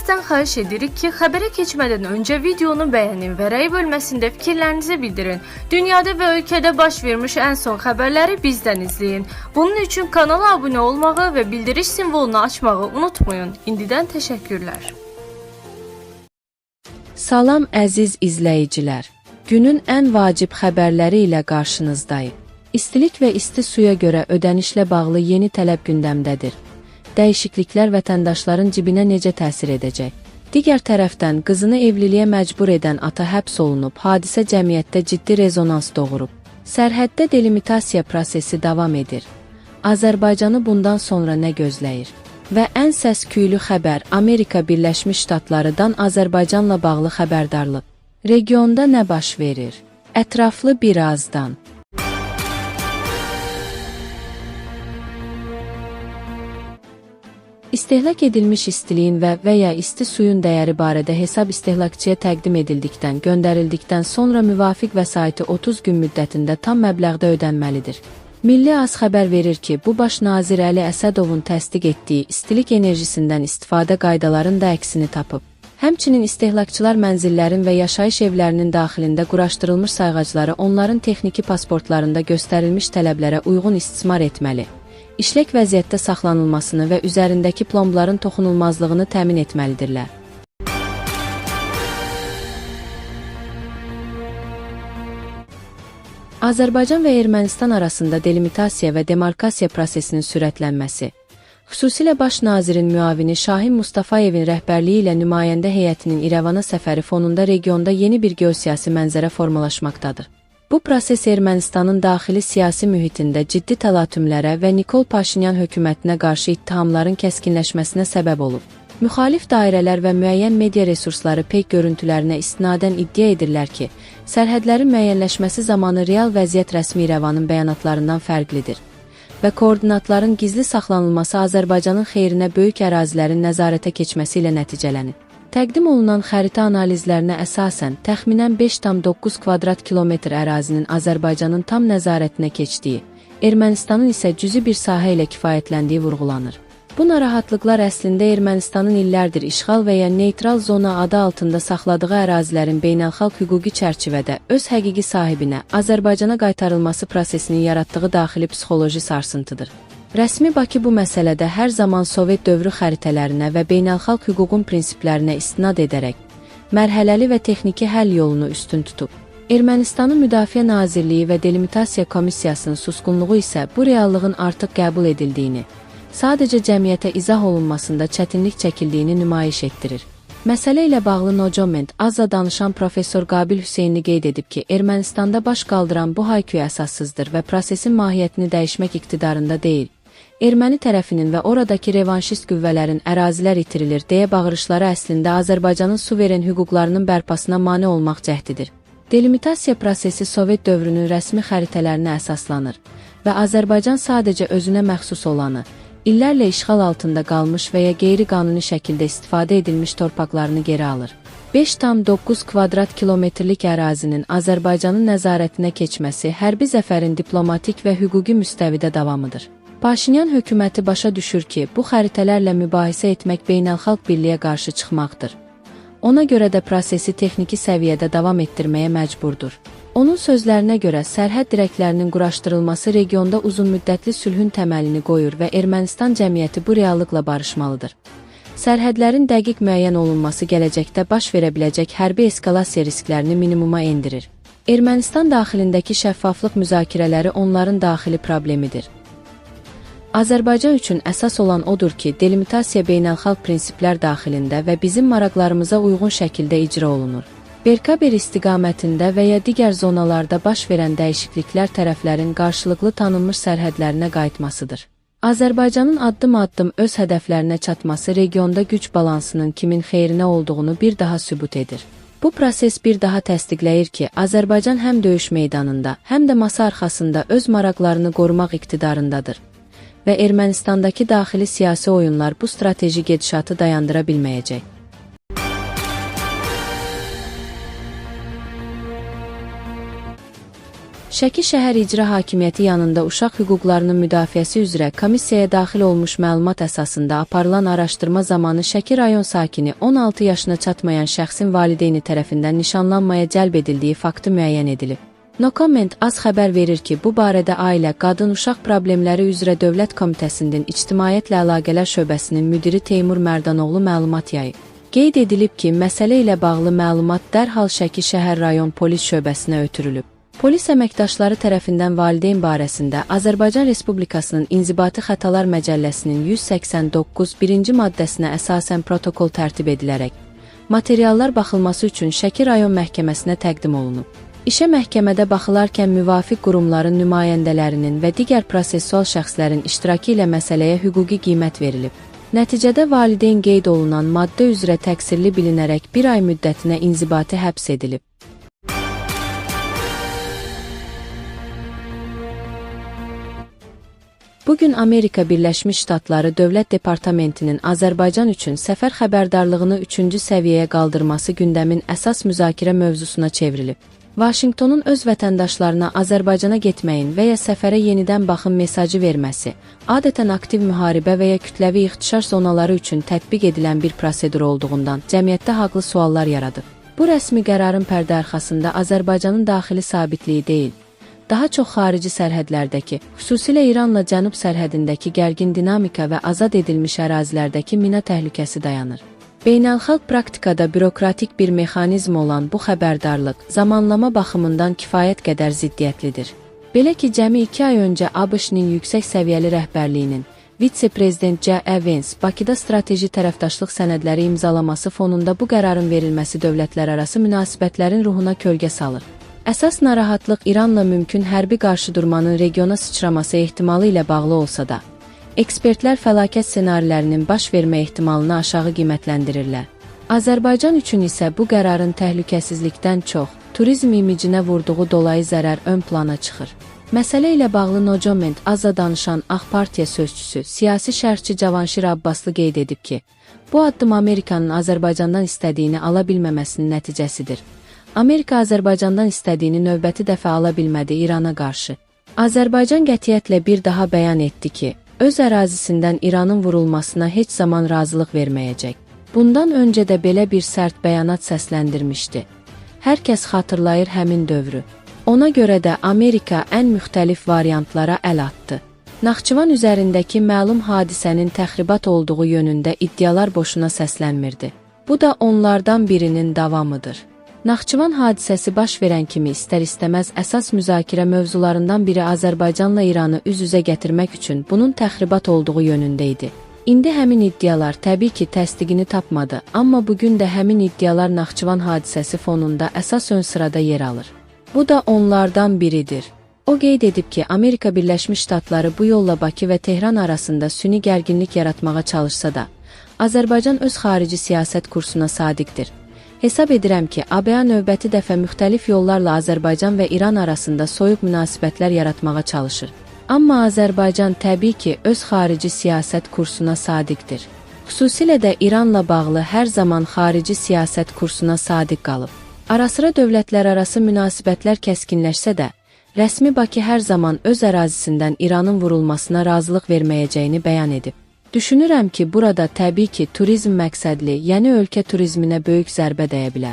Sizdən xahiş edirik ki, xəbərə keçmədən öncə videonu bəyənin və rəy bölməsində fikirlərinizi bildirin. Dünyada və ölkədə baş vermiş ən son xəbərləri bizdən izləyin. Bunun üçün kanala abunə olmağı və bildiriş simvolunu açmağı unutmayın. İndidən təşəkkürlər. Salam əziz izləyicilər. Günün ən vacib xəbərləri ilə qarşınızdayıq. İstilik və isti suya görə ödənişlə bağlı yeni tələb gündəmdədir. Dəyişikliklər vətəndaşların cibinə necə təsir edəcək? Digər tərəfdən, qızını evliliyə məcbur edən ata həbs olunub, hadisə cəmiyyətdə ciddi rezonans doğurub. Sərhəddə delimitasiya prosesi davam edir. Azərbaycanı bundan sonra nə gözləyir? Və ən səs-küylü xəbər Amerika Birləşmiş Ştatlarıdan Azərbaycanla bağlı xəbərdarlıq. Regionda nə baş verir? Ətraflı birazdan. İstehlak edilmiş istiliyin və ya isti suyun dəyəri barədə hesab istehlakçıya təqdim edildikdən, göndərildikdən sonra müvafiq vəsaiti 30 gün müddətində tam məbləğdə ödənməlidir. Milli AS xəbər verir ki, bu baş nazir Əli Əsədovun təsdiq etdiyi istilik enerjisindən istifadə qaydaların da əksini tapıb. Həmçinin istehlakçılar mənzillərin və yaşayış evlərinin daxilində quraşdırılmış sayğacları onların texniki pasportlarında göstərilmiş tələblərə uyğun istismar etməli. İşlək vəziyyətdə saxlanılmasını və üzərindəki plombların toxunulmazlığını təmin etməlidirlər. Azərbaycan və Ermənistan arasında delimitasiya və demarkasiya prosesinin sürətlənməsi, xüsusilə Baş nazirin müavini Şahin Mustafayevin rəhbərliyi ilə nümayəndə heyətinin İrəvana səfəri fonunda regionda yeni bir geosiyasi mənzərə formalaşmaqdadır. Bu proses Ermənistanın daxili siyasi mühitində ciddi təlatümlərə və Nikol Paşinyan hökumətinə qarşı ittihamların kəskinləşməsinə səbəb olub. Müxalif dairələr və müəyyən media resursları peyk görüntülərinə istinadən iddia edirlər ki, sərhədlərin müəyyənləşməsi zamanı real vəziyyət rəsmi İrəvanın bəyanatlarından fərqlidir və koordinatların gizli saxlanılması Azərbaycanın xeyrinə böyük ərazilərin nəzarətə keçməsi ilə nəticələnir. Təqdim olunan xəritə analizlərinə əsasən, təxminən 5,9 kvadrat kilometr ərazinin Azərbaycanın tam nəzarətinə keçdiyi, Ermənistanın isə cüzi bir sahə ilə kifayətləndiyi vurğulanır. Bu narahatlıqlar əslində Ermənistanın illərdir işğal və ya neytral zona adı altında saxladığı ərazilərin beynəlxalq hüquqi çərçivədə öz həqiqi sahibinə, Azərbaycana qaytarılması prosesinin yaratdığı daxili psixoloji sarsıntıdır. Rəsmi Bakı bu məsələdə hər zaman Sovet dövrü xəritələrinə və beynəlxalq hüququn prinsiplərinə istinad edərək, mərhələli və texniki həll yolunu üstün tutub. Ermənistanın Müdafiə Nazirliyi və Delimitasiya Komissiyasının susqunluğu isə bu reallığın artıq qəbul edildiyini, sadəcə cəmiyyətə izah olunmasında çətinlik çəkildiyini nümayiş etdirir. Məsələ ilə bağlı Nocoment azla danışan professor Qabil Hüseynli qeyd edib ki, Ermənistanda baş qaldıran bu hayküy əsassızdır və prosesin mahiyyətini dəyişmək iqtidarında deyil. Erməni tərəfinin və oradakı revanşist qüvvələrin ərazilər itirilir deyə bağırışları əslində Azərbaycanın suveren hüquqlarının bərpasına mane olmaq cəhdidir. Delimitasiya prosesi Sovet dövrünün rəsmi xəritələrinə əsaslanır və Azərbaycan sadəcə özünə məxsus olanı, illərlə işğal altında qalmış və ya qeyri-qanuni şəkildə istifadə edilmiş torpaqlarını geri alır. 5,9 kvadrat kilometrlik ərazinin Azərbaycanın nəzarətinə keçməsi hərbi zəfərin diplomatik və hüquqi müstəvidə davamıdır. Paşinyan hökuməti başa düşür ki, bu xəritələrlə mübahisə etmək beynəlxalq birliyə qarşı çıxmaqdır. Ona görə də prosesi texniki səviyyədə davam etdirməyə məcburdur. Onun sözlərinə görə sərhəd dirəklərinin quraşdırılması regionda uzunmüddətli sülhün təməlini qoyur və Ermənistan cəmiyyəti bu reallıqla barışmalıdır. Sərhədlərin dəqiq müəyyən olunması gələcəkdə baş verə biləcək hərbi eskalasiya risklərini minimuma endirir. Ermənistan daxilindəki şəffaflıq müzakirələri onların daxili problemidir. Azərbaycan üçün əsas olan odur ki, delimitasiya beynəlxalq prinsiplər daxilində və bizim maraqlarımıza uyğun şəkildə icra olunur. Berkaber istiqamətində və ya digər zonalarda baş verən dəyişikliklər tərəflərin qarşılıqlı tanınmış sərhədlərinə qayıtmasıdır. Azərbaycanın addım-addım öz hədəflərinə çatması regionda güc balansının kimin xeyrinə olduğunu bir daha sübut edir. Bu proses bir daha təsdiqləyir ki, Azərbaycan həm döyüş meydanında, həm də masa arxasında öz maraqlarını qorumaq iqtidarındadır və Ermənistandakı daxili siyasi oyunlar bu strateji gedişatı dayandıra bilməyəcək. Şəki şəhər icra hakimiyyəti yanında uşaq hüquqlarının müdafiəsi üzrə komissiyaya daxil olmuş məlumat əsasında aparılan araşdırma zamanı Şəki rayon sakini 16 yaşına çatmayan şəxsin valideyni tərəfindən nişanlanmaya cəlb edildiyi faktı müəyyən edilib. No Comment az xəbər verir ki, bu barədə Ailə, Qadın, Uşaq Problemləri üzrə Dövlət Komitəsinin İctimaiyyətlə Əlaqələr şöbəsinin müdiri Teymur Mərdanoğlu məlumat yayıb. Qeyd edilib ki, məsələ ilə bağlı məlumat dərhal Şəki şəhər rayon polis şöbəsinə ötürülüb. Polis əməkdaşları tərəfindən valideyn barəsində Azərbaycan Respublikasının İnzibati Xətalar Məcəlləsinin 189 birinci maddəsinə əsasən protokol tərtib edilərək, materiallar baxılması üçün Şəki rayon məhkəməsinə təqdim olunub. İşə məhkəmədə baxılarkən müvafiq qurumların nümayəndələrinin və digər prosessual şəxslərin iştirakı ilə məsələyə hüquqi qiymət verilib. Nəticədə valideyn qeyd olunan maddə üzrə təqsirli bilinərək 1 ay müddətinə inzibati həbs edilib. Bugün Amerika Birləşmiş Ştatları Dövlət Departamentinin Azərbaycan üçün səfər xəbərdarlığını 3-cü səviyyəyə qaldırması gündəmin əsas müzakirə mövzusuna çevrilib. Vaşinqtonun öz vətəndaşlarına Azərbaycana getməyin və ya səfərə yenidən baxın mesajı verməsi, adətən aktiv müharibə və ya kütləvi ixtişar zonaları üçün tətbiq edilən bir prosedur olduğundan cəmiyyətdə haqlı suallar yaradıb. Bu rəsmi qərarın pərdə arxasında Azərbaycanın daxili sabitliyi deyil, daha çox xarici sərhədlərdəki, xüsusilə İranla cənub sərhədindəki gərgin dinamika və azad edilmiş ərazilərdəki mina təhlükəsi dayanır. Beynəlxalq praktikada bürokratik bir mexanizm olan bu xəbərdarlıq zamanlama baxımından kifayət qədər ziddiyyətlidir. Belə ki, cəmi 2 ay öncə ABŞ-nin yüksək səviyyəli rəhbərliyinin vitse-prezident C.E. Vance Bakıda strateji tərəfdaşlıq sənədləri imzalaması fonunda bu qərarın verilməsi dövlətlərarası münasibətlərin ruhuna kölgə salır. Əsas narahatlıq İranla mümkün hərbi qarşıdurmanın regiona sıçraması ehtimalı ilə bağlı olsa da, ekspertlər fəlakət ssenarilərinin baş vermə ehtimalını aşağı qiymətləndirirlər. Azərbaycan üçün isə bu qərarın təhlükəsizlikdən çox, turizm imicinə vurduğu dolayı zərər ön plana çıxır. Məsələ ilə bağlı No Comment azca danışan Ağ Partiya sözçüsü, siyasi şərhçi Cavanşir Abbaslı qeyd edib ki, bu addım Amerikanın Azərbaycandan istədiyini ala bilməməsinin nəticəsidir. Amerika Azərbaycandan istədiyini növbəti dəfə ala bilmədi İrana qarşı. Azərbaycan qətiyyətlə bir daha bəyan etdi ki, öz ərazisindən İranın vurulmasına heç zaman razılıq verməyəcək. Bundan öncə də belə bir sərt bəyanat səsləndirmişdi. Hər kəs xatırlayır həmin dövrü. Ona görə də Amerika ən müxtəlif variantlara əl atdı. Naxçıvan üzərindəki məlum hadisənin təxribat olduğu yönündə iddialar boşuna səslənmirdi. Bu da onlardan birinin davamıdır. Naxçıvan hadisəsi baş verən kimi istər-istəməz əsas müzakirə mövzularından biri Azərbaycanla İranı üz-üzə gətirmək üçün bunun təxribat olduğu yönündə idi. İndi həmin iddialar təbii ki təsdiqini tapmadı, amma bugün də həmin iddialar Naxçıvan hadisəsi fonunda əsas ön sırada yer alır. Bu da onlardan biridir. O qeyd edib ki, Amerika Birləşmiş Ştatları bu yolla Bakı və Tehran arasında süni gərginlik yaratmağa çalışsa da, Azərbaycan öz xarici siyasət kursuna sadiqdir. Hesab edirəm ki, ABŞ növbəti dəfə müxtəlif yollarla Azərbaycan və İran arasında soyuq münasibətlər yaratmağa çalışır. Amma Azərbaycan təbii ki, öz xarici siyasət kursuna sadiqdir. Xüsusilə də İranla bağlı hər zaman xarici siyasət kursuna sadiq qalıb. Arasıra dövlətlərarası münasibətlər kəskinləşsə də, rəsmi Bakı hər zaman öz ərazisindən İranın vurulmasına razılıq verməyəcəyini bəyan edib. Düşünürəm ki, burada təbii ki, turizm məqsədli, yəni ölkə turizminə böyük zərbə dəyə bilər.